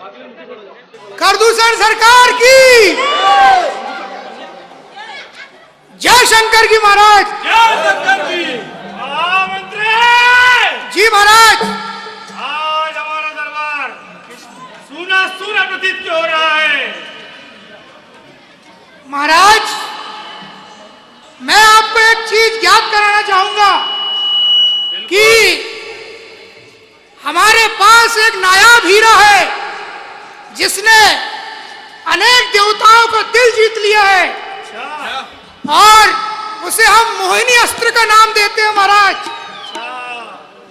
खरदूषण सरकार की जय शंकर की महाराज। जय शंकर की। महामंत्री जी महाराज। आज हमारा दरबार सूना सूना प्रतीत क्यों हो रहा है? महाराज मैं आपको एक चीज ज्ञात कराना चाहूंगा कि हमारे पास एक नायाब हीरा है जिसने अनेक देवताओं का दिल जीत लिया है और उसे हम मोहिनी अस्त्र का नाम देते हैं महाराज।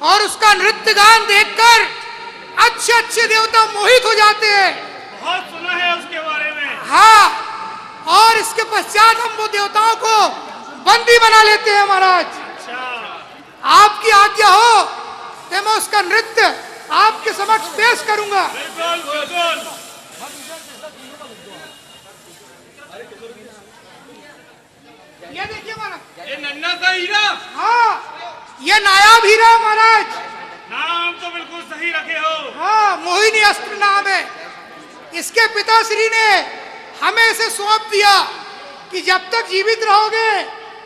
और उसका नृत्य गान देखकर अच्छे अच्छे देवता मोहित हो जाते हैं। बहुत सुना है उसके बारे में। हाँ, और इसके पश्चात हम वो देवताओं को बंदी बना लेते हैं महाराज। आपकी आज्ञा हो तो मैं उसका नृत्य आपके समक्ष पेश करूंगा। बिल्कुल बिल्कुल। ये देखिए महाराज, ये नन्हा सा हीरा। हाँ ये नायाब हीरा है महाराज। नाम तो बिल्कुल सही रखे हो। हाँ मोहिनी अस्त्र नाम है। इसके पिताश्री ने हमें इसे सौंप दिया कि जब तक जीवित रहोगे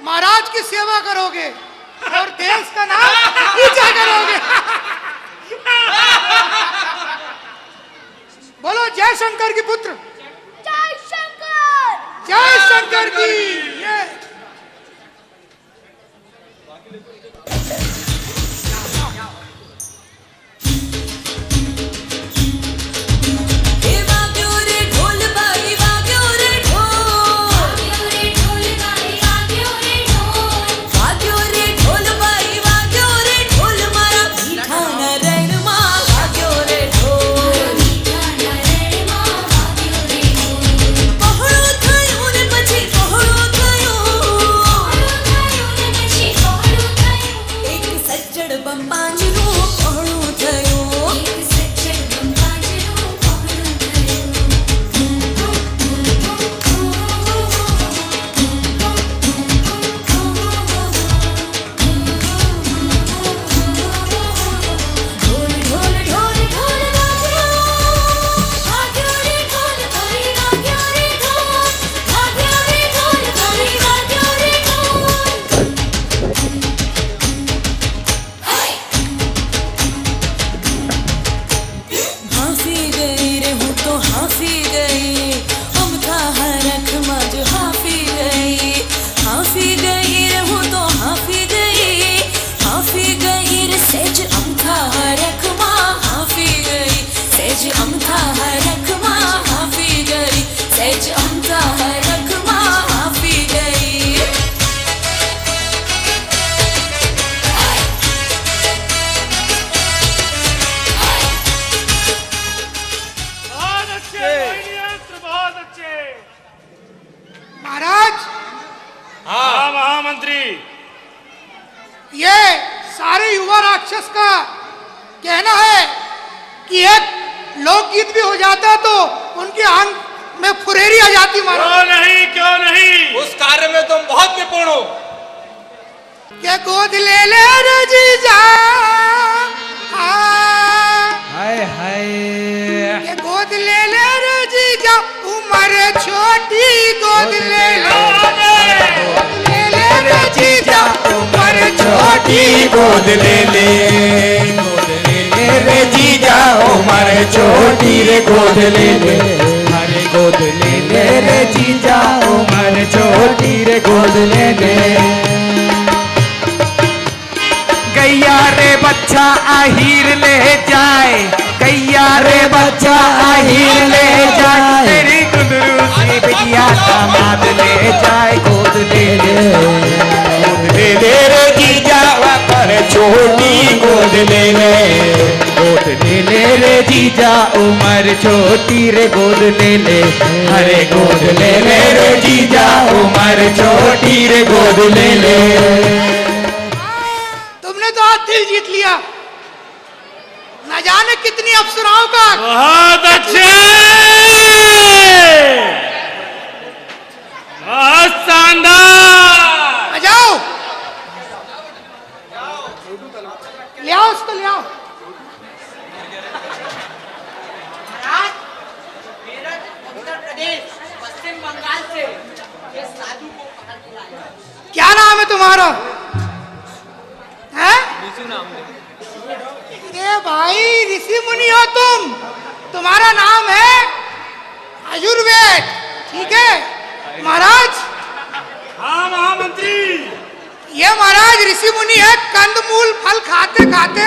महाराज की सेवा करोगे और देश का नाम ऊंचा करोगे। बोलो जय शंकर की पुत्र। जय शंकर। जय शंकर की। ये महाराज। हाँ महामंत्री। ये सारे युवा राक्षस का कहना है कि एक लोकगीत भी हो जाता तो उनके आंख में फुरेरी आ जाती महाराज। क्यों नहीं क्यों नहीं, उस कार्य में तुम बहुत निपुण हो। क्या गोद ले ले रे जीजा। हाय हाय। ये गोद ले ले रे जीजा, उम्र छोटी गोद ले ले। गोद ले ले रे जीजा, उम्र छोटी गोद ले ले। गोद ले ले रे जीजा, उम्र छोटी रे गोद ले ले। अरे गोद ले ले रे जीजा, उम्र छोटी रे गोद ले ले। गैया रे बच्चा आहिर ले जाए, गैया रे बच्चा आहिर ले जाए। तेरी कुंदरू सी बिटिया दामाद ले जाए। गोद ले ले। गोद ले ले रे जीजा, पर छोटी गोद ले ले। गोद ले ले रे जीजा, उम्र छोटी रे गोद ले ले। अरे गोद ले ले रे जीजा, उम्र छोटी रे गोद ले ले। तुमने तो आज दिल जीत लिया। न जाने कितनी अप्सराओं का। बहुत अच्छे, बहुत शानदार। आ जाओ, ले आओ उसको, ले आओ। महाराज क्या नाम है तुम्हारा? है? अरे भाई ऋषि मुनि हो तुम, तुम्हारा नाम है आयुर्वेद, ठीक है महाराज? हाँ महामंत्री। ये महाराज ऋषि मुनि है, कंदमूल फल खाते खाते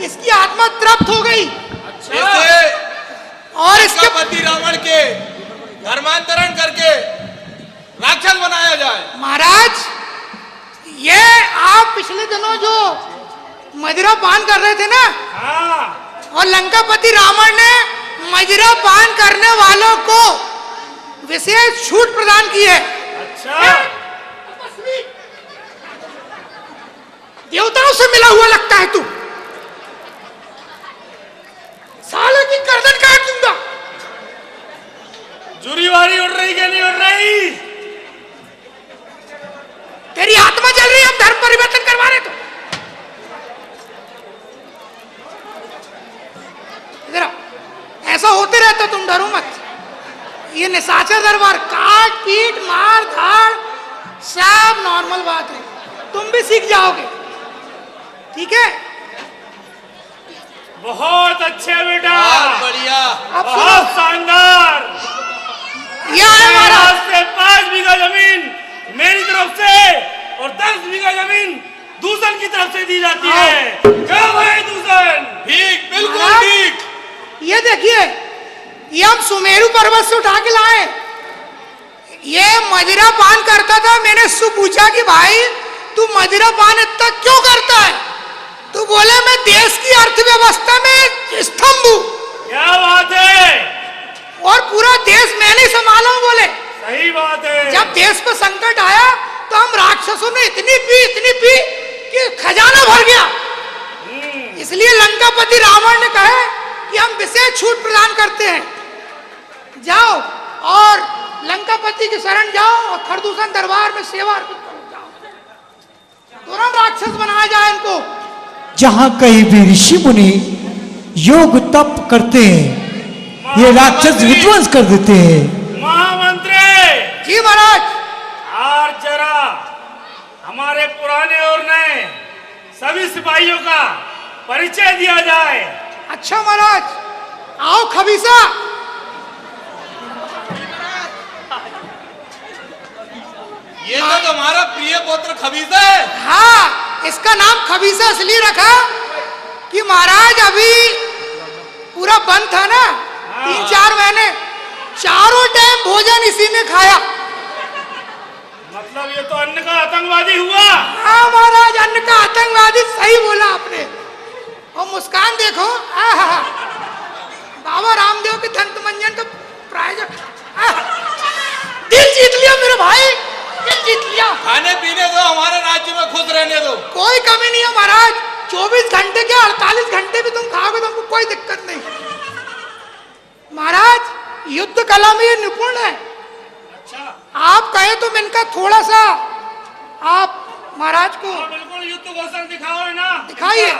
इसकी आत्मा तृप्त हो गई और इसके पति रावण के धर्मांतरण करके राक्षस बनाया जाए। महाराज ये आप पिछले दिनों जो मदिरा पान कर रहे थे ना, हाँ। और लंकापति रावण ने मदिरा पान करने वालों को विशेष छूट प्रदान की है। अच्छा। देवताओं से मिला हुआ लगता है तू, साले की गर्दन काट दूंगा। जुरीवारी उड़ रही क्या नहीं उड़ रही? तेरी आत्मा जल रही है, हम धर्म परिवर्तन करवा रहे तो। इधर आओ, ऐसा होते रहता, तुम डरो मत। ये निशाचर दरबार, काट पीट मार धाड़ सब नॉर्मल बात है, तुम भी सीख जाओगे, ठीक है? बहुत अच्छे बेटा, बहुत बढ़िया। अब बहुत शानदार। ये है हमारा आज से 5 बीघा जमीन मेरी तरफ से और 10 बीघा जमीन दूसर की तरफ से दी जाती है। क्या भाई दूसर? ठीक, बिल्कुल महाराज, ठीक। ये देखिए, ये हम सुमेरु पर्वत से उठा के लाए। ये मदिरा पान करता था, मैंने उससे पूछा कि भाई तू मदिरा पान इतना क्यों करता है? तो बोले मैं देश की अर्थव्यवस्था में स्तंभ हूं क्या बात है? और पूरा देश मैंने संभाला हूं। बोले सही बात है। जब देश पर संकट आया तो हम राक्षसों ने इतनी पी कि खजाना भर गया। इसलिए लंकापति रावण ने कहा कि हम विशेष छूट प्रदान करते हैं, जाओ और लंकापति की शरण जाओ और खरदूषण दरबार में सेवा अर्पित करो, जाओ, तुरंत राक्षस बनाया जाए इनको। जहाँ कहीं भी ऋषि मुनि योग तप करते हैं, ये राक्षस विध्वंस कर देते हैं। महामंत्री जी महाराज। और जरा हमारे पुराने और नए सभी सिपाहियों का परिचय दिया जाए। अच्छा महाराज, आओ खबीसा। ये तो तुम्हारा प्रिय पुत्र खबीसा है। हाँ, इसका नाम खबीसा इसलिए रखा कि महाराज अभी पूरा बंद था ना, 3-4 महीने, चारों टाइम भोजन इसी ने खाया। मतलब ये तो अन्न का आतंकवादी हुआ। हाँ महाराज, अन्न का आतंकवादी, सही बोला आपने। और मुस्कान देखो, आहा, बाबा रामदेव के दंत मंजन का प्रायोजक, दिल जीत लिया मेरे भाई, दिल जीत लिया। खाने पीने दो, हमारे राज्य में खुश रहने दो। कोई कमी नहीं है महाराज, 24 घंटे के 48 घंटे भी तुम खाओगे, तुमको कोई दिक्कत नहीं। महाराज युद्ध कला में ये निपुण है। अच्छा। आप कहे तो इनका थोड़ा सा आप महाराज को हाँ, बिल्कुल युद्ध कौशल दिखाओ है ना। दिखाइए।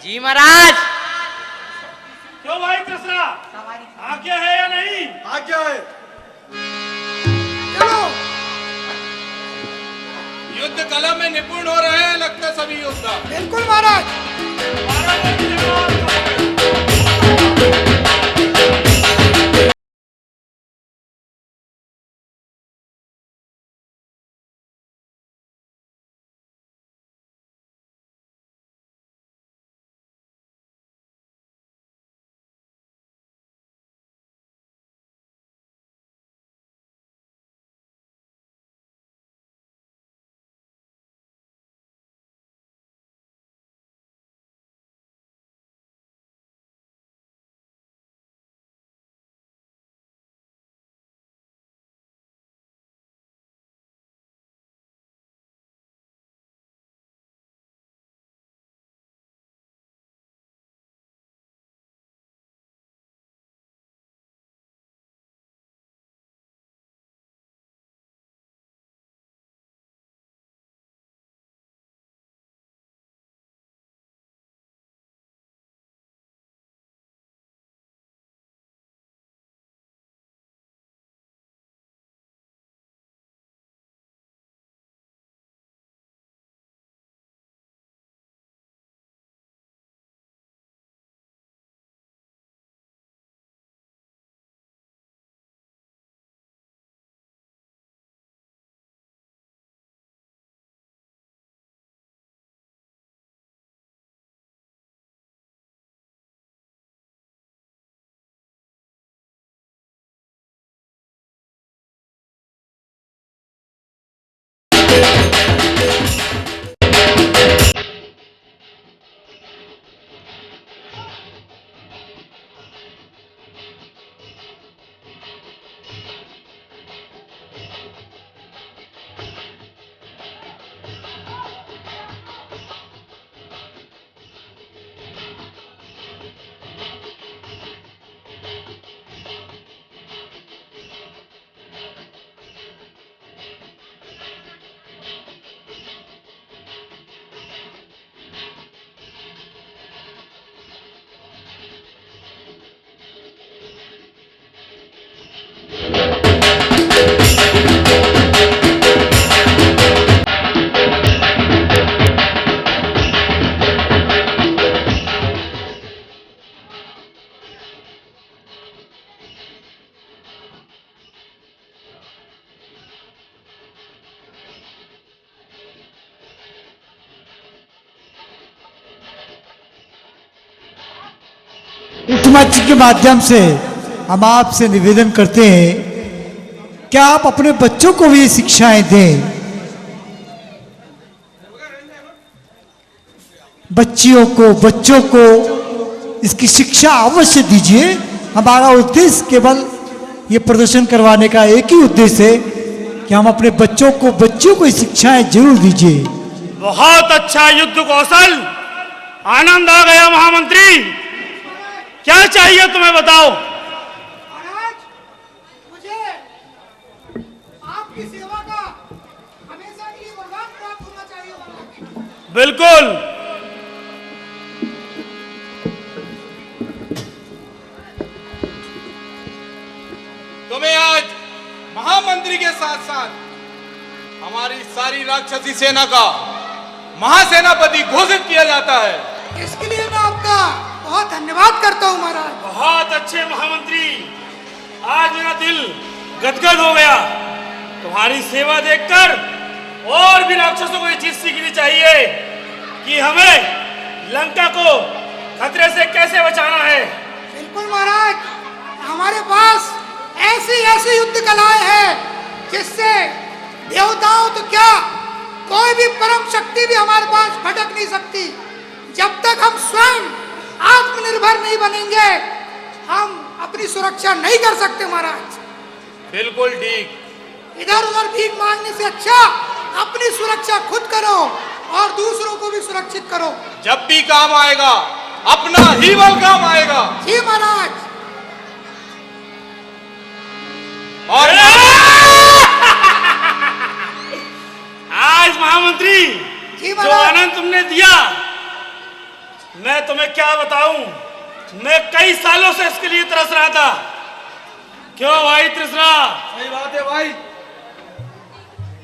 जी महाराज। क्यों भाई कृष्णा, आज्ञा है या नहीं? आज्ञा है। चलो। युद्ध कला में निपुण हो रहे हैं लगता सभी योद्धा। बिल्कुल महाराज। 12 बजे के बाद शर्मा जी के माध्यम से हम आपसे निवेदन करते हैं कि आप अपने बच्चों को भी शिक्षाएं दें, बच्चों को इसकी शिक्षा अवश्य दीजिए। हमारा उद्देश्य केवल ये प्रदर्शन करवाने का एक ही उद्देश्य है कि हम अपने बच्चों को शिक्षाएं जरूर दीजिए। बहुत अच्छा युद्ध कौशल, आनंद आ गया महामंत्री। क्या चाहिए तुम्हें बताओ। महाराज, मुझे आपकी सेवा का हमेशा के लिए वरदान प्राप्त होना चाहिए महाराज। बिल्कुल। तुम्हें आज महामंत्री के साथ साथ हमारी सारी राक्षसी सेना का महासेनापति घोषित किया जाता है। इसके लिए मैं आपका बहुत धन्यवाद करता हूँ महाराज। बहुत अच्छे महामंत्री, आज मेरा दिल गदगद हो गया। तुम्हारी सेवा देखकर और भी राक्षसों को ये चीज सीखनी चाहिए कि हमें लंका को खतरे से कैसे बचाना है। बिल्कुल महाराज, हमारे पास ऐसी युद्ध कलाएं हैं जिससे देवताओं तो क्या, कोई भी परम शक्ति भी हमारे पास भटक नहीं सकती। जब तक हम स्वयं आत्मनिर्भर नहीं बनेंगे, हम अपनी सुरक्षा नहीं कर सकते महाराज। बिल्कुल ठीक। इधर उधर भीख मांगने से अच्छा अपनी सुरक्षा खुद करो और दूसरों को भी सुरक्षित करो। जब भी काम आएगा अपना ही बल काम आएगा। जी महाराज। और आज महामंत्री जी जो महाराज। आनंद तुमने दिया, मैं तुम्हें क्या बताऊं। मैं कई सालों से इसके लिए तरस रहा था। क्यों भाई तृष्णा? सही बात है भाई।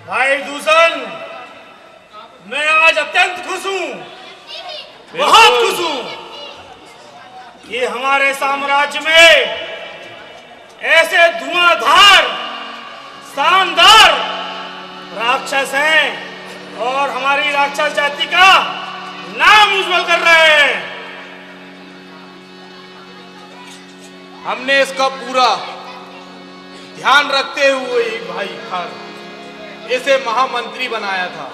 भाई दूषण, मैं आज अत्यंत खुश हूं, बहुत खुश हूं कि हमारे साम्राज्य में ऐसे धुआंधार शानदार राक्षस हैं और हमारी राक्षस जाति का नाम उज्जवल कर रहे हैं। हमने इसका पूरा ध्यान रखते हुए ही भाई खान इसे महामंत्री बनाया था,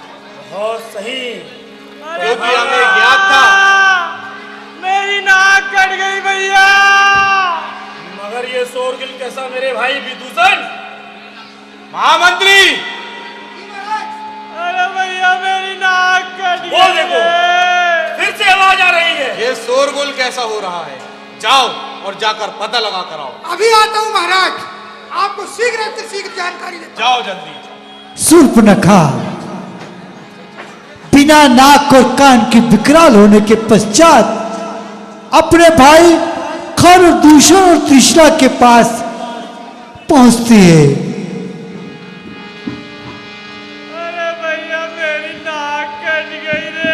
बहुत सही। क्योंकि हमें ज्ञात था। मेरी नाक कट गई भैया। मगर ये शोरगिल कैसा मेरे भाई विदूषण? महामंत्री, अरे भैया मेरी नाक कट गई। वो देखो फिर से आवाज आ रही है। ये शोरगुल कैसा हो रहा है? जाओ और जाकर पता लगा कर आओ। अभी आता हूँ महाराज, आपको शीघ्र जानकारी देता जाओ जल्दी। शूर्पणखा बिना नाक और कान के विकराल होने के पश्चात अपने भाई खरदूषण और तृष्णा के पास पहुंचती है। अरे भैया मेरी नाक कट गई रे।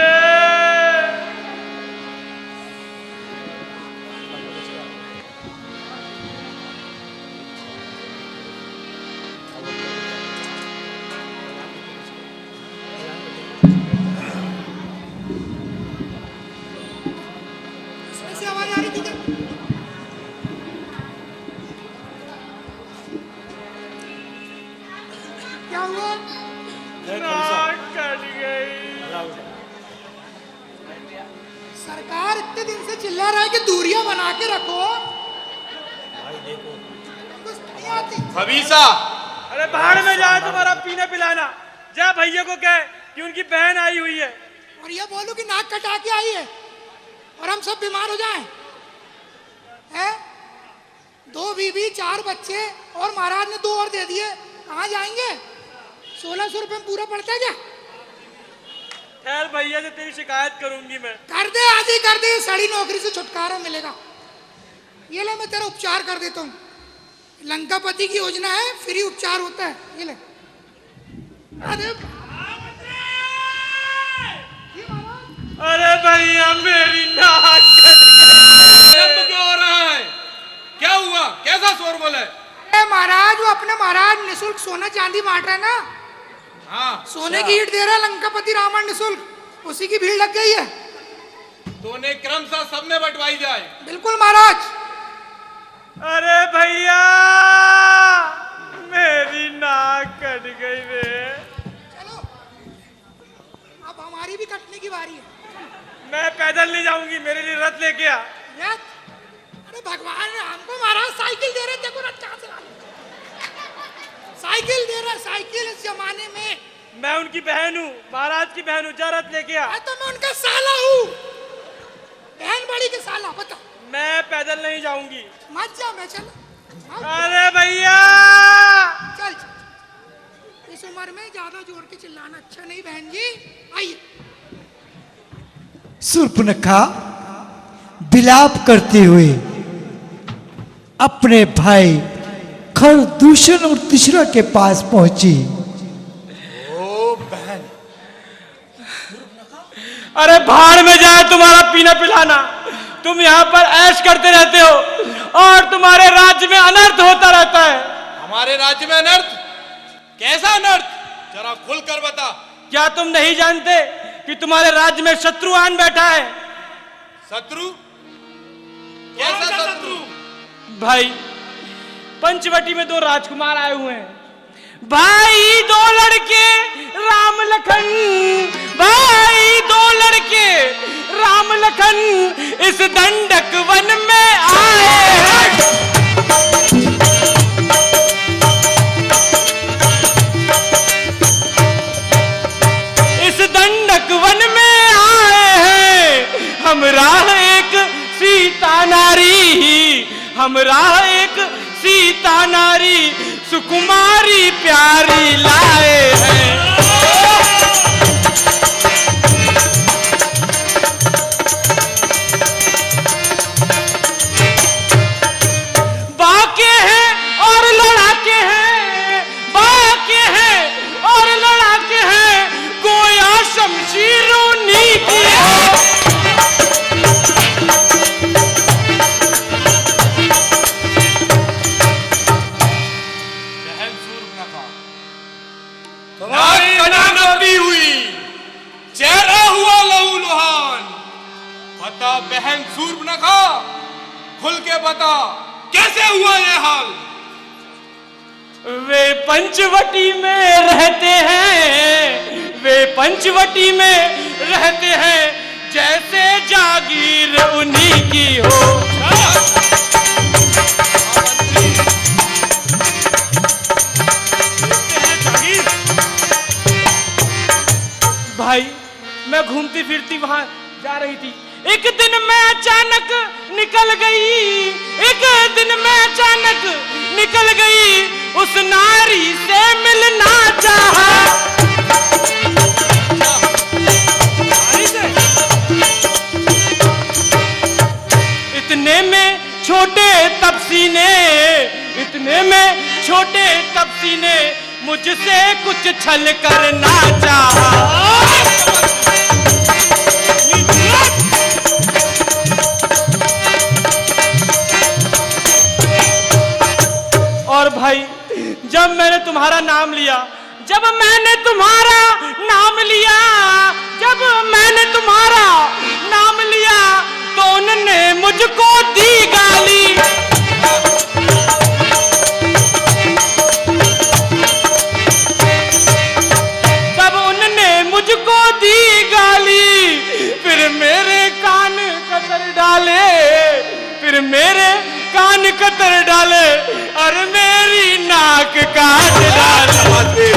इसमें से आवाज आ रही थी क्या? क्या हुआ? नाक कट गई। सरकार इतने दिन से चिल्ला रहा है कि दूरियां बना के रखो। कुछ नहीं आती। खबीसा, अरे बाहर में जाए तुम्हारा पीने पिलाना। जा भैया को कह कि उनकी बहन आई हुई है। और ये बोलो कि नाक कटा के आई है और हम सब बीमार हो जाएं, हैं? 2 बीवी 4 बच्चे और महाराज ने 2 और दे दिए, कहाँ जाएंगे? 1600 रुपए में पूरा पड़ता है क्या? खैर भैया से तेरी शिकायत करूंगी मैं। कर दे, आज ही कर दे, सड़ी नौकरी से छुटकारा मिलेगा। ये ले, मैं तेरा उपचार कर देता हूँ। लंकापति की योजना है, फ्री उपचार होता है। ये ले। अरे अरे भैया मेरी नाक तो क्या हो रहा है? क्या हुआ? कैसा शोरगुल है? अरे महाराज, वो अपने महाराज निशुल्क सोना चांदी बांट रहा है ना। हाँ, सोने की ईंट दे रहा है लंकापति रावण निशुल्क, उसी की भीड़ लग गई है। तो उन्हें क्रमशः सब में बंटवाई जाए। बिल्कुल महाराज। अरे भैया मेरी नाक कट गई रे। चलो अब हमारी भी कटने की बारी है। मैं पैदल नहीं जाऊंगी, मेरे लिए रथ लेके आ। रथ? अरे भगवान ने हमको महाराज साइकिल दे रहे, देखो रथ कहाँ से ला लिया। साइकिल दे रहा, साइकिल इस जमाने में। मैं उनकी बहन हूँ, महाराज की बहन हूँ, जा रथ लेके आ। तो मैं उनका साला हूँ, बहन बड़ी के साला। बता। मैं पैदल नहीं जाऊंगी। मत जा, मैं चला। अरे भैया चल चल। इस उम्र में ज्यादा जोर के चिल्लाना अच्छा नहीं बहन जी। आइए। शूर्पणखा विलाप करते हुए अपने भाई खरदूषण और तीसरा के पास पहुंची। ओ बहन, अरे भाड़ में जाए तुम्हारा पीना पिलाना। तुम यहाँ पर ऐश करते रहते हो और तुम्हारे राज्य में अनर्थ होता रहता है। हमारे राज्य में अनर्थ? कैसा अनर्थ? जरा खुलकर बता। क्या तुम नहीं जानते कि तुम्हारे राज्य में शत्रु आन बैठा है? शत्रु? कैसा शत्रु? भाई पंचवटी में 2 राजकुमार आए हुए हैं। भाई 2 लड़के राम लखन, भाई 2 लड़के राम लखन इस दंडक वन में आए हैं। इस दंडक वन में आए हैं। हमरा एक सीता नारी, हमरा एक सीता नारी सुकुमारी प्यारी लाए हैं। बाके हैं और लड़ाके हैं, बाके हैं और लड़ाके हैं, गोया शमशीरों नीति है। बता बहन शूर्पणखा, खुल के बता कैसे हुआ ये हाल? वे पंचवटी में रहते हैं, वे पंचवटी में रहते हैं, जैसे जागीर उन्हीं की हो। भाई मैं घूमती फिरती वहां जा रही थी। एक दिन मैं अचानक निकल गई, एक दिन मैं अचानक निकल गई, उस नारी से मिलना चाहा। इतने में छोटे तपसी ने, इतने में छोटे तपसी ने मुझसे कुछ छल करना चाहा। और भाई जब मैंने तुम्हारा नाम लिया, जब मैंने तुम्हारा नाम लिया, जब मैंने तुम्हारा नाम लिया, तो उन्होंने मुझको दी गाली। तब उन्होंने मुझको दी गाली, फिर मेरे कान कतर डाले, फिर मेरे कान कतर डाले और मेरी नाक काट डाले।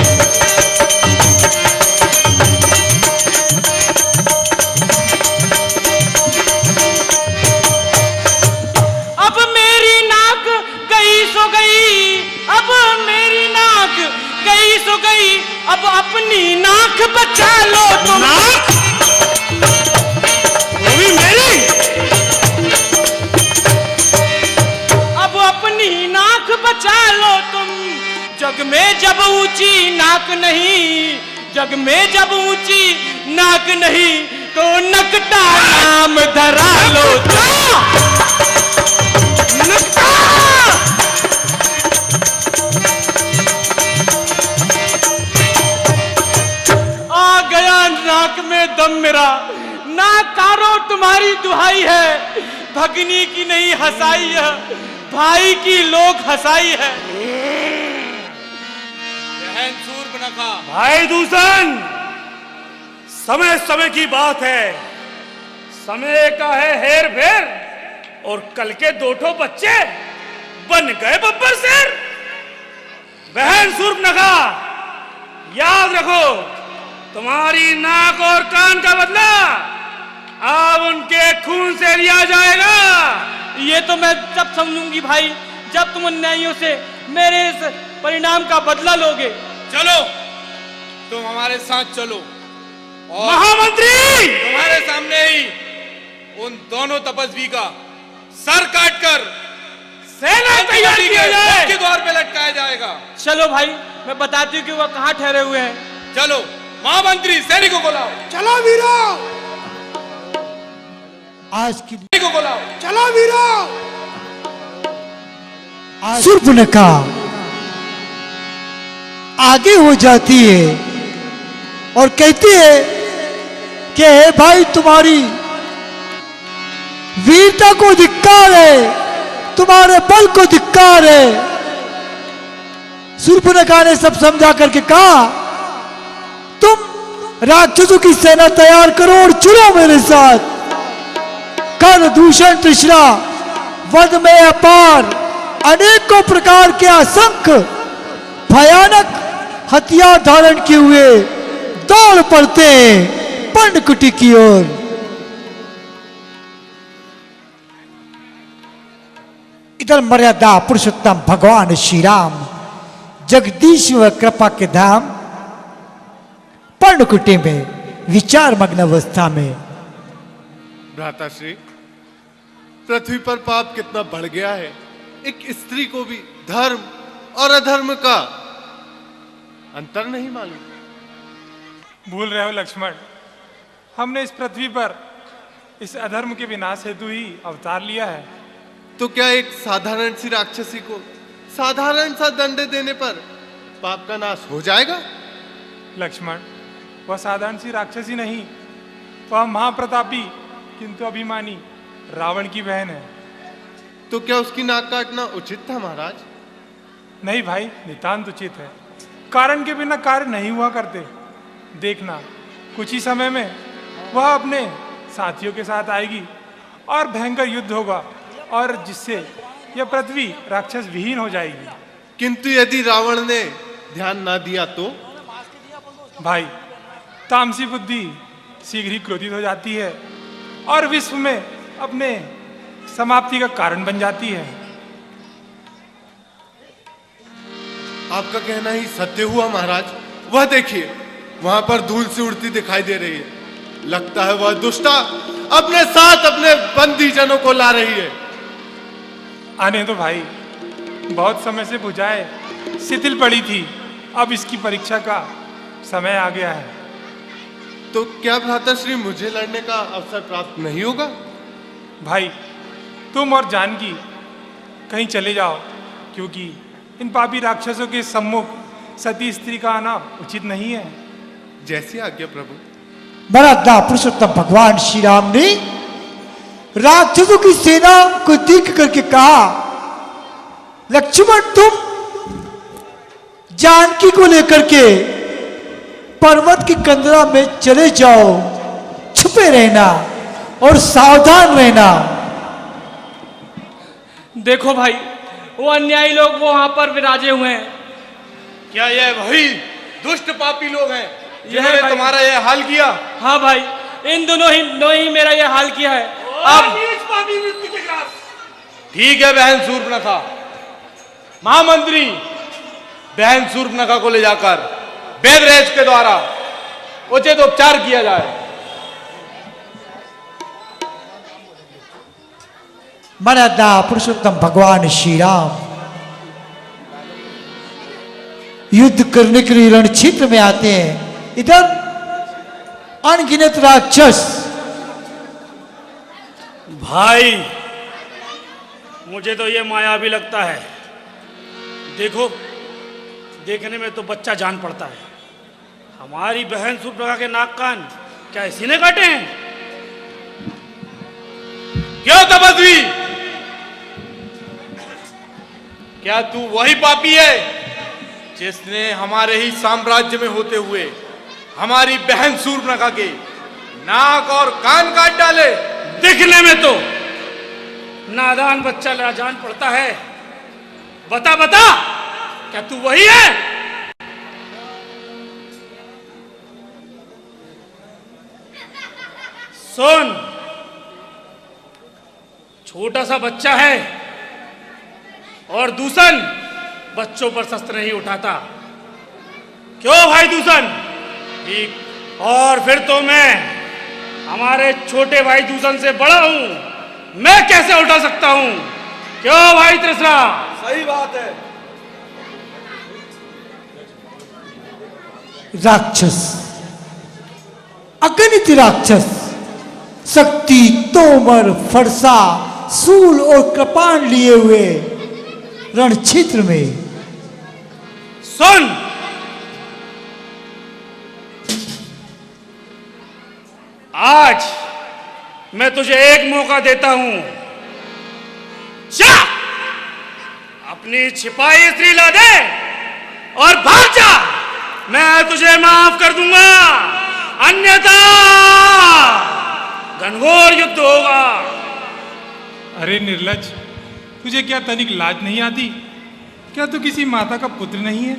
अब मेरी नाक गई सो गई, अब मेरी नाक गई सो गई, अब अपनी नाक बचा लो तुम। नाक? वो भी मेरी? अब अपनी नाक बचा लो तुम। जग में जब ऊंची नाक नहीं, जग में जब ऊंची नाक नहीं, तो नकटा नाम धरा लो तुम। नकटा! आ गया नाक में दम मेरा, नाकारो तुम्हारी दुहाई है, भगनी की नहीं हंसाई है, भाई की लोक हंसाई है। बहन शूर्पणखा, भाई दूषण, समय समय की बात है। समय का है हेर फेर और कल के दो ठो बच्चे बन गए बब्बर शेर। बहन शूर्पणखा, याद रखो, तुम्हारी नाक और कान का बदला अब उनके खून से लिया जाएगा। ये तो मैं जब समझूंगी भाई, जब तुम अन्यायियों से मेरे इस परिणाम का बदला लोगे। चलो, तुम हमारे साथ चलो और महामंत्री, तुम्हारे सामने ही उन दोनों तपस्वी का सर काटकर सेना तैयार किया जाए। के द्वार पे लटकाया जाएगा। चलो भाई, मैं बताती हूँ कि वह कहाँ ठहरे हुए हैं। चलो महामंत्री, सैनिकों को लाओ। चलो वीरों, आज की सैनिकों को लाओ। चलो वीरों। शूर्पणखा आगे हो जाती है और कहती है कि हे भाई, तुम्हारी वीरता को धिक्कार है, तुम्हारे बल को धिक्कार है। शूर्पणखा ने सब समझा करके कहा, तुम राक्षसों की सेना तैयार करो और चलो मेरे साथ। कर दूषण तृष्णा वध में अपार, अनेकों प्रकार के असंख्य भयानक हथियार धारण किए हुए दौड़ पड़ते हैं पर्णकुटी की ओर। इधर मर्यादा पुरुषोत्तम भगवान श्री राम जगदीश व कृपा के धाम पर्णकुटी में विचार मग्न अवस्था में। भ्राताश्री, पृथ्वी पर पाप कितना बढ़ गया है। एक स्त्री को भी धर्म और अधर्म का अंतर नहीं मालूम। भूल रहे हो लक्ष्मण, हमने इस पृथ्वी पर इस अधर्म के विनाश हेतु ही अवतार लिया है। तो क्या एक साधारण सी राक्षसी को साधारण सा दंड देने पर पाप का नाश हो जाएगा? लक्ष्मण, वह साधारण सी राक्षसी नहीं, वह महाप्रतापी किंतु अभिमानी रावण की बहन है। तो क्या उसकी नाक काटना उचित था महाराज? नहीं भाई, नितांत उचित है। कारण के बिना कार्य नहीं हुआ करते। देखना, कुछ ही समय में वह अपने साथियों के साथ आएगी और भयंकर युद्ध होगा, और जिससे यह पृथ्वी राक्षस विहीन हो जाएगी। किंतु यदि रावण ने ध्यान ना दिया तो? भाई, तामसी बुद्धि शीघ्र ही क्रोधित हो जाती है और विश्व में अपने समाप्ति का कारण बन जाती है। आपका कहना ही सत्य हुआ महाराज। वह देखिए, वहां पर धूल सी उड़ती दिखाई दे रही है। लगता है वह दुष्टा अपने साथ अपने बंदी जनों को ला रही है। आने दो भाई, बहुत समय से बुझाए शिथिल पड़ी थी, अब इसकी परीक्षा का समय आ गया है। तो क्या भ्राताश्री मुझे लड़ने का अवसर प्राप्त नहीं होगा? भाई, तुम और जानकी कहीं चले जाओ, क्योंकि इन पापी राक्षसों के सम्मुख सती स्त्री का आना उचित नहीं है। जैसी आज्ञा प्रभु। मर्यादा पुरुषोत्तम भगवान श्री राम ने राक्षसों की सेना को देख करके कहा, लक्ष्मण, तुम जानकी को लेकर के पर्वत की कंदरा में चले जाओ, छुपे रहना और सावधान रहना। देखो भाई, वो अन्यायी लोग वो वहां पर विराजे हुए हैं। क्या यह वही दुष्ट पापी लोग हैं यह जिन्होंने भाई- तुम्हारा यह हाल किया? हाँ भाई, इन दोनों ही मेरा ये हाल किया है। अब नीच पापी मृत्यु के ग्रास। ठीक है बहन शूर्पणखा, महामंत्री बहन शूर्पणखा को ले जाकर वेदरेज के द्वारा उचित उपचार किया जाए। मर्यादा पुरुषोत्तम भगवान श्री राम युद्ध करने के लिए रण क्षेत्र में आते हैं। इधर अनगिनत राक्षस। भाई, मुझे तो ये माया भी लगता है। देखो, देखने में तो बच्चा जान पड़ता है। हमारी बहन शूर्पणखा के नाक कान क्या इसी ने काटे हैं? क्यों तपस्वी, क्या तू वही पापी है जिसने हमारे ही साम्राज्य में होते हुए हमारी बहन शूर्पणखा के नाक और कान काट डाले? दिखने में तो नादान बच्चा लाजान पड़ता है। बता बता, क्या तू वही है? सुन, छोटा सा बच्चा है और दूषण बच्चों पर शस्त्र नहीं उठाता। क्यों भाई दूषण? ठीक। और फिर तो मैं हमारे छोटे भाई दूषण से बड़ा हूं, मैं कैसे उठा सकता हूं? क्यों भाई त्रिशरा? सही बात है। राक्षस, अगणित राक्षस, शक्ति, तोमर, फरसा, सूल और कृपाण लिए हुए रण क्षेत्र में। सुन, आज मैं तुझे एक मौका देता हूं। जा, अपनी छिपाई स्त्री ला दे और भाग जा। मैं तुझे माफ कर दूंगा, अन्यथा घनघोर युद्ध होगा। अरे निर्लज, तुझे क्या तनिक लाज नहीं आती? क्या तू किसी माता का पुत्र नहीं है?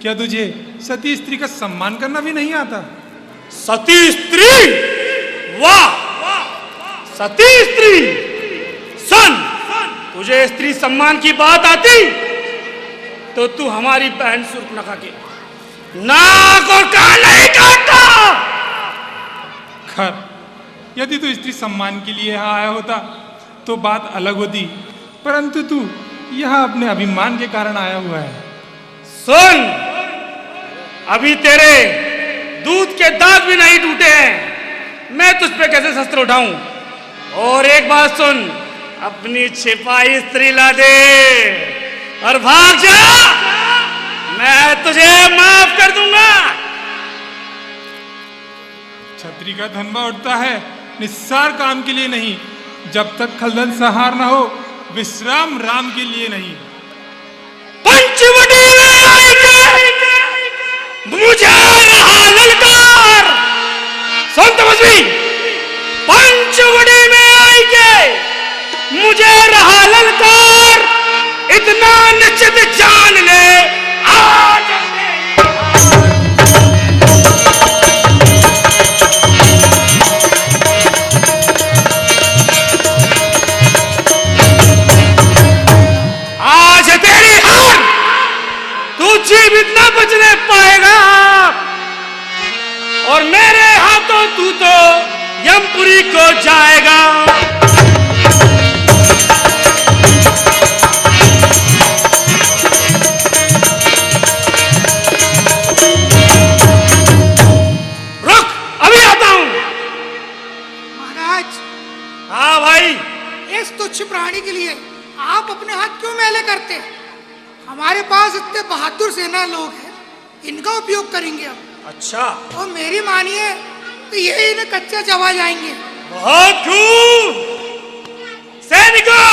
क्या तुझे सती स्त्री का सम्मान करना भी नहीं आता? सती स्त्री? वाह, सती स्त्री! सुन, तुझे स्त्री सम्मान की बात आती तो तू हमारी बहन शूर्पणखा के नाक और कान नहीं काटता। खैर, यदि तू स्त्री सम्मान के लिए यहाँ आया होता तो बात अलग होती, परंतु तू यहाँ अपने अभिमान के कारण आया हुआ है। सुन, अभी तेरे दूध के दांत भी नहीं टूटे हैं, मैं तुझ पे कैसे शस्त्र उठाऊं? और एक बात सुन, अपनी छिपाई स्त्री ला दे और भाग जा, मैं तुझे माफ कर दूंगा। छत्री का धनवा उठता है निस्सार काम के लिए नहीं, जब तक खलदन सहार न हो विश्राम राम के लिए नहीं। पंचवटी में आएंगे मुझे रहा ललकार। सुन तपस्वी, पंचवटी में आएंगे मुझे रहा ललकार, इतना निश्चित जान ले आज। आज है तेरी हार, तू जीवित न बचने पाएगा और मेरे हाथों तू तो यमपुरी को जाएगा। रुक, अभी आता हूं। महाराज, हाँ भाई। इस तुच्छ प्राणी के लिए आप अपने हाथ क्यों मैले करते हैं? हमारे पास इतने बहादुर सेना लोग हैं, इनका उपयोग करेंगे हम। अच्छा, और मेरी मानिए तो ये इन्हें कच्चा चबा जाएंगे। बहुत खूब। सैनिकों,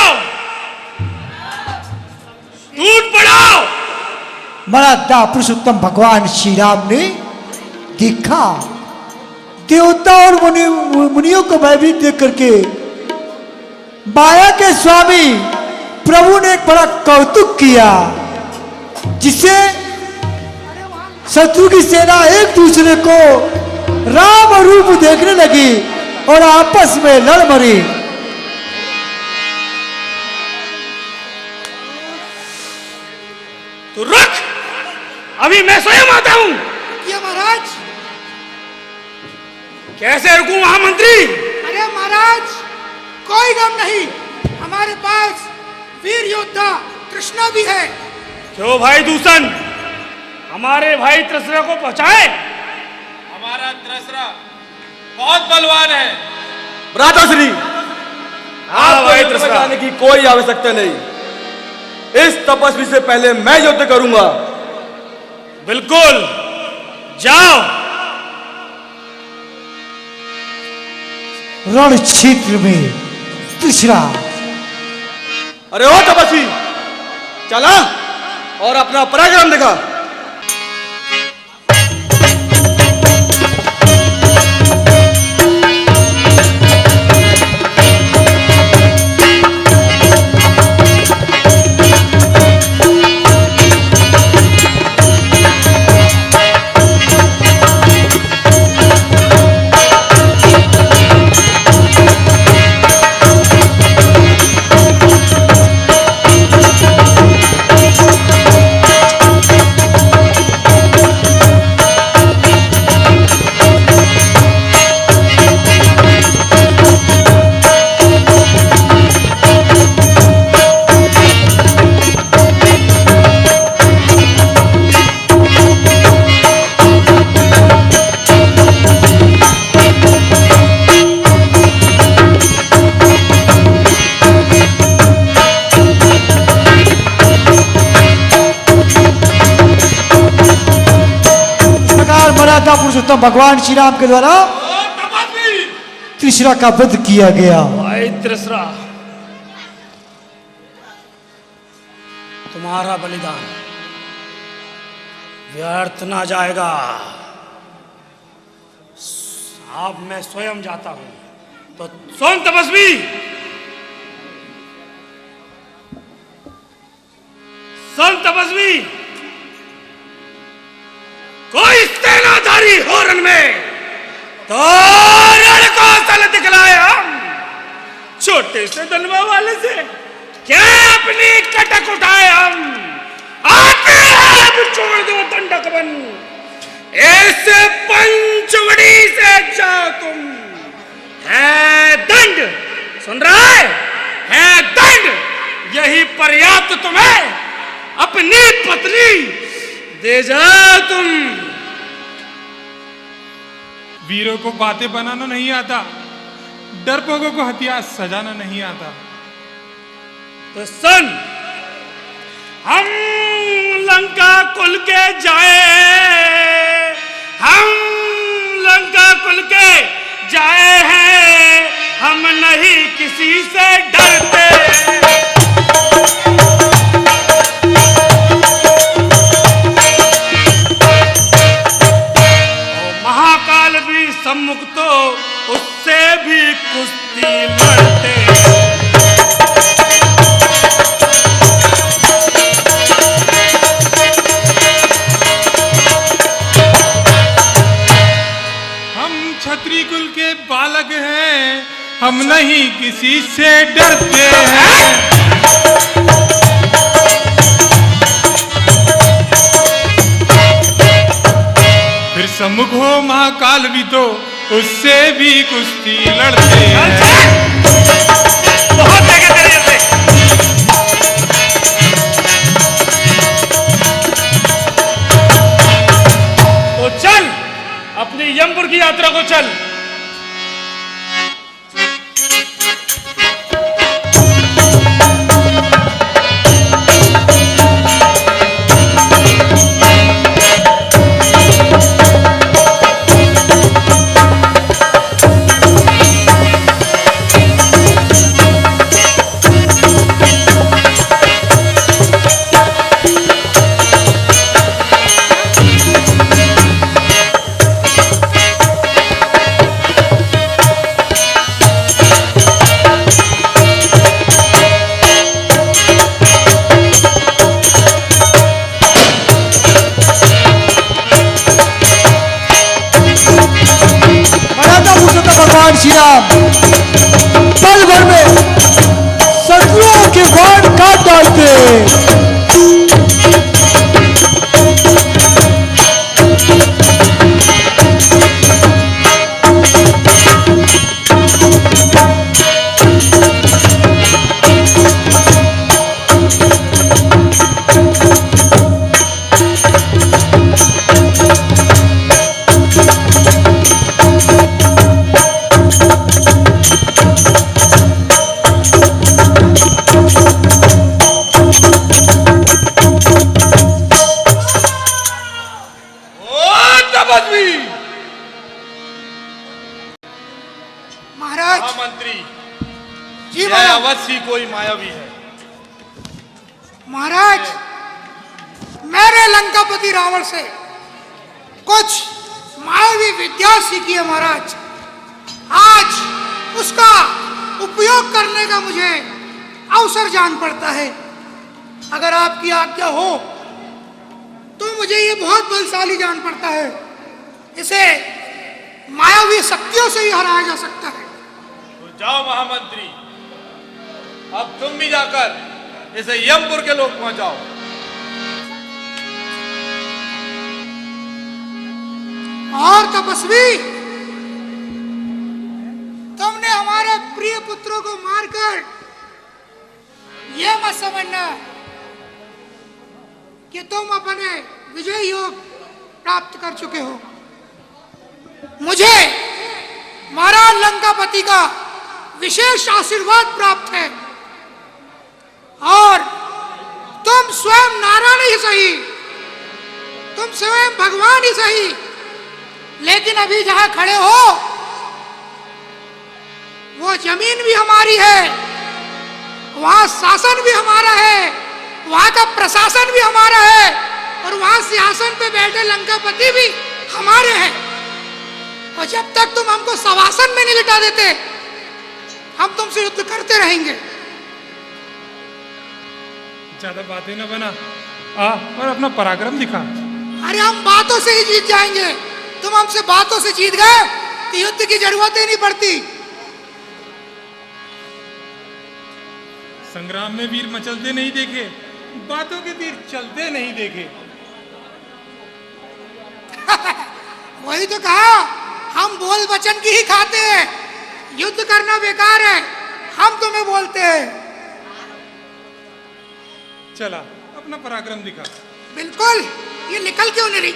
टूट पड़ो। मराठा पुरुषोत्तम भगवान श्री राम ने देखा, देवता और मुनियों को भयभीत देख करके माया के स्वामी प्रभु ने एक बड़ा कौतुक किया, जिससे शत्रु की सेना एक दूसरे को राम रूप देखने लगी और आपस में लड़ मरी। तो रुक, अभी मैं स्वयं आता हूं। ये महाराज, कैसे रुकूं महामंत्री? अरे महाराज, कोई गम नहीं, हमारे पास वीर योद्धा कृष्णा भी है। क्यों भाई दूषण, हमारे भाई त्रिशरा को पहुंचाए? हमारा त्रिशरा बहुत बलवान है। भ्राताश्री, हाँ भाई आपको त्रिशरा, जाने की कोई आवश्यकता नहीं। इस तपस्वी से पहले मैं युद्ध करूंगा। बिल्कुल, जाओ। रण क्षेत्र में तीसरा। अरे ओ तपस्वी, चला और अपना पराक्रम दिखा। पुरुषोत्तम भगवान श्री राम के द्वारा त्रिशरा का वध किया गया। भाई त्रिशरा, तुम्हारा बलिदान व्यर्थ ना जाएगा। अब मैं स्वयं जाता हूं, तो सुन तपस्वी, सुन तपस्वी, कोई सेनाधारी हो रण में तो रण कौशल दिखलाए हम। छोटे से दलवा वाले से क्या अपनी कटक उठाए हम। आते हैं छोड़ दो दंडक बन, ऐसे पंचवड़ी से जाओ तुम। है दंड, सुन रहा है दंड, यही पर्याप्त तुम्हें अपनी पत्नी दे जाओ तुम। वीरों को बातें बनाना नहीं आता, डरपोकों को हथियार सजाना नहीं आता। तो सुन, हम लंका कुल के जाए, हम लंका कुल के जाए हैं, हम नहीं किसी से डरते। सम्मुख तो उससे भी कुश्ती लड़ते। हम क्षत्रिय कुल के बालक हैं, हम नहीं किसी से डरते हैं। फिर सम्मुख हो महाकाल भी तो उससे भी कुश्ती लड़ते हैं। बहुत देखे तेरे से। तो चल, अपनी यमपुर की यात्रा को चल। भगवान श्री राम पल भर में शत्रुओं के बाण काट डालते। महामंत्री, यह अवश्य कोई मायावी है। महाराज, मैंने लंकापति रावण से कुछ मायावी विद्या सीखी है महाराज। आज उसका उपयोग करने का मुझे अवसर जान पड़ता है। अगर आपकी आज्ञा हो तो मुझे ये बहुत बलशाली जान पड़ता है। इसे मायावी शक्तियों से ही हराया जा सकता है। तो जाओ महामंत्री, अब तुम भी जाकर इसे यमपुर के लोग पहुंचाओ। और तपस्वी, तुमने हमारे प्रिय पुत्रों को मारकर यह मत समझना कि तुम अपने विजय योग प्राप्त कर चुके हो। मुझे महाराज लंकापति का विशेष आशीर्वाद प्राप्त है और तुम स्वयं नारायण ही सही, तुम स्वयं भगवान ही सही, लेकिन अभी जहां खड़े हो वो जमीन भी हमारी है, वहां शासन भी हमारा है, वहां का प्रशासन भी हमारा है और वहां सिंहासन पे बैठे लंकापति भी हमारे हैं। और जब तक तुम हमको शवासन में नहीं लिटा देते, हम तुमसे युद्ध करते रहेंगे। ज्यादा बातें ना बना, आ और अपना पराक्रम दिखा। अरे हम बातों से ही जीत जाएंगे। तुम हमसे बातों से जीत गए तो युद्ध की जरूरत ही नहीं पड़ती। संग्राम में वीर मचलते नहीं देखे, बातों के तीर चलते नहीं देखे। वही तो कहा, हम बोल वचन की ही खाते हैं, युद्ध करना बेकार है, हम तुम्हें बोलते हैं। चला अपना पराक्रम दिखा। बिल्कुल, ये निकल क्यों नहीं रही?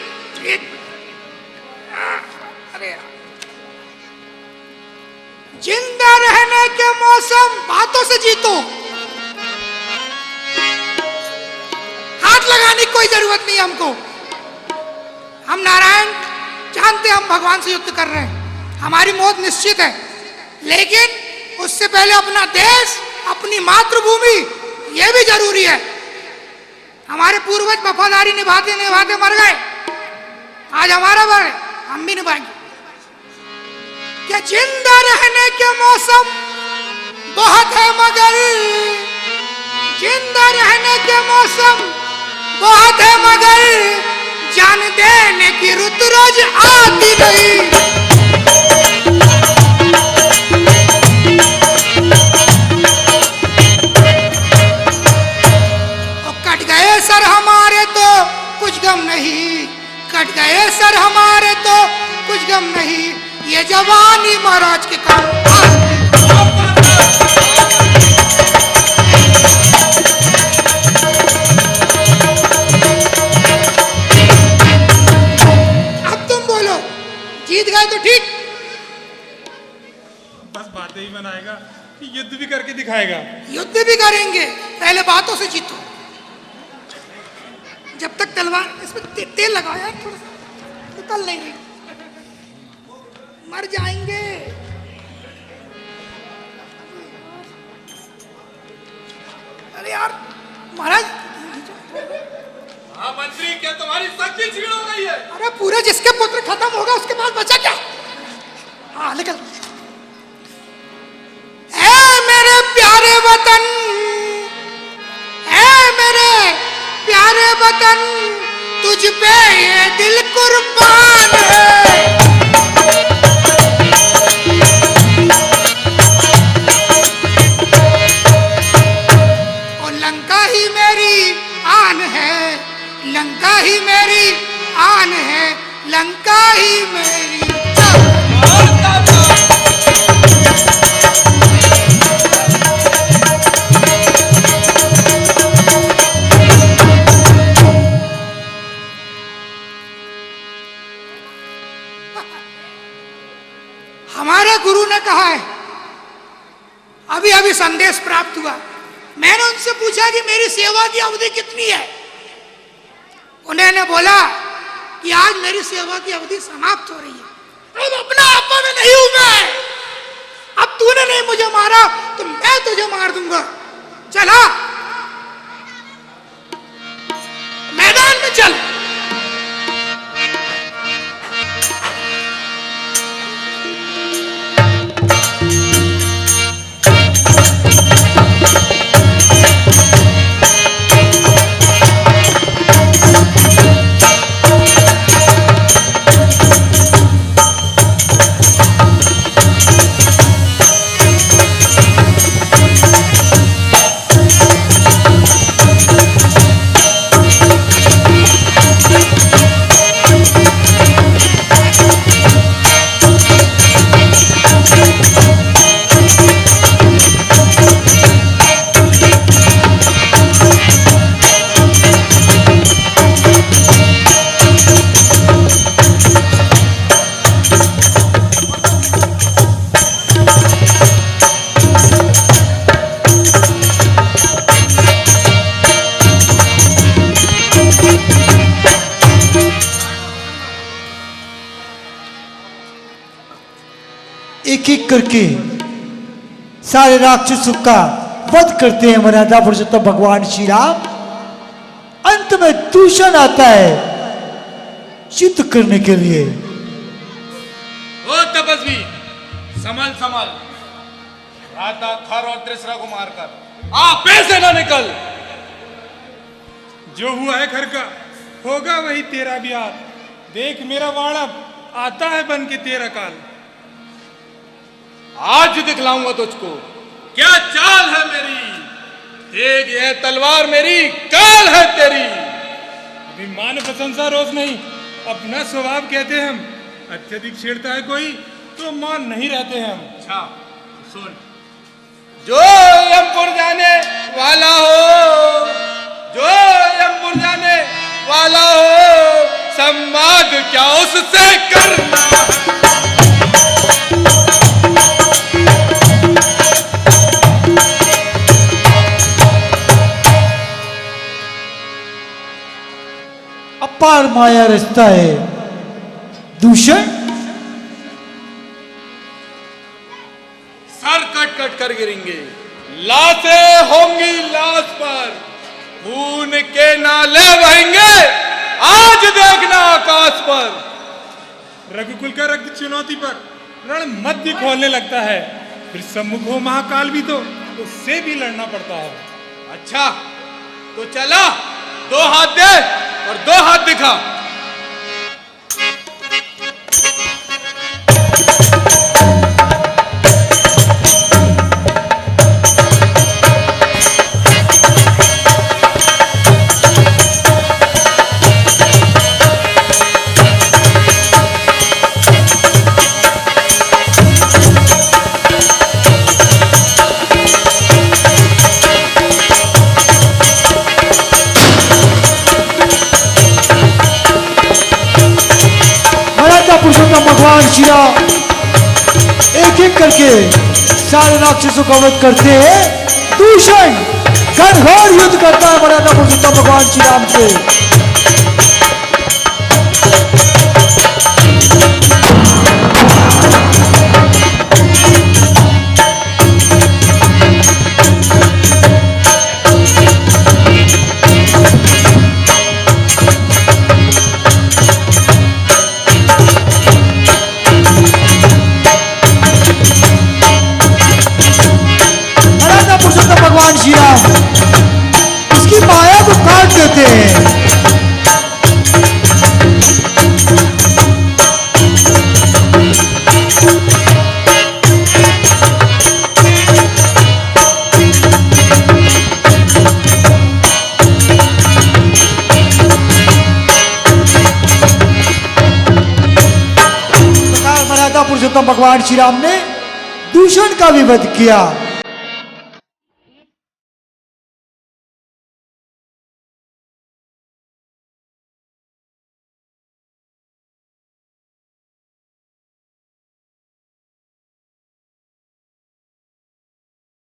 अरे यार, जिंदा रहने के मौसम बातों से जीतो, हाथ लगाने की कोई जरूरत नहीं हमको। हम नारायण जानते, हम भगवान से युद्ध कर रहे हैं, हमारी मौत निश्चित है, लेकिन उससे पहले अपना देश, अपनी मातृभूमि, यह भी जरूरी है। हमारे पूर्वज वफादारी निभाते निभाते मर गए, आज हमारा बार है, हम भी निभाएंगे। क्या जिंदा रहने के मौसम बहुत है, मगर जिंदा रहने के मौसम बहुत है, मगर जान देने की रुत रोज आती नहीं। कट गए सर हमारे तो कुछ गम नहीं, कट गए सर हमारे तो कुछ गम नहीं, ये जवानी महाराज के काम। अब तुम बोलो, जीत गए तो ठीक, बस बातें ही बनाएगा कि युद्ध भी करके दिखाएगा। युद्ध भी करेंगे, पहले बातों से जीतो। जब तक तलवार इसमें तेल लगाया थोड़ा सा, निकल नहीं रही, मर जाएंगे। अरे यार महाराज, हाँ मंत्री, क्या तुम्हारी शक्ति छीन हो गई है? अरे पूरे जिसके पुत्र खत्म होगा उसके पास बचा क्या? हाँ निकल। ऐ मेरे प्यारे वतन, ऐ मेरे प्यारे वतन, तुझ पे ये दिल कुर्बान है। और लंका ही मेरी आन है, लंका ही मेरी आन है, लंका ही मेरी। हमारे गुरु ने कहा है, अभी अभी संदेश प्राप्त हुआ, मैंने उनसे पूछा कि मेरी सेवा की अवधि कितनी है। उन्होंने बोला कि आज मेरी सेवा की अवधि समाप्त हो रही है। अब अपना आपा में नहीं हूं मैं, अब तूने नहीं मुझे मारा तो मैं तुझे मार दूंगा। चला एक एक करके सारे राक्षसों का वध करते हैं मर्यादा पुरुषोत्तम भगवान श्री राम। अंत में दूषण आता है युद्ध करने के लिए। ओ तपस्वी, संभल संभल, भ्राता खर और त्रिशरा को मारकर आप पैसे ना निकल। जो हुआ है घर का होगा वही तेरा भी हाल। देख मेरा वाड़ा आता है बन के तेरा काल। आज दिखलाऊंगा तुझको क्या चाल है मेरी। देख यह तलवार मेरी, काल है तेरी। अभिमान प्रशंसा रोज नहीं, अपना स्वभाव कहते हम। अत्यधिक छेड़ता है कोई तो मान नहीं रहते हम। अच्छा सुन, जो यमपुर जाने वाला हो, जो यमपुर जाने वाला हो, संवाद क्या उससे करना। अपार माया रचता है दूषण। सर कट कट कर गिरेंगे, लाशें होंगी लाश पर, खून के नाले बहेंगे आज देखना आकाश पर। रघुकुल का रक्त चुनौती पर रण मध्य खोलने लगता है। फिर सम्मुख हो महाकाल भी तो उससे भी लड़ना पड़ता है। अच्छा तो चला, दो हाथ दे और दो हाथ दिखा। पुरुषोत्तम भगवान श्री राम एक एक करके सारे राक्षसों का वध करते हैं। दूषण घनघोर युद्ध करता है मर्यादा पुरुषोत्तम भगवान श्री राम से। भगवान श्री राम उसकी माया को काट देते हैं। मर्यादा पुरुषोत्तम भगवान श्री राम ने दूषण का भी वध किया।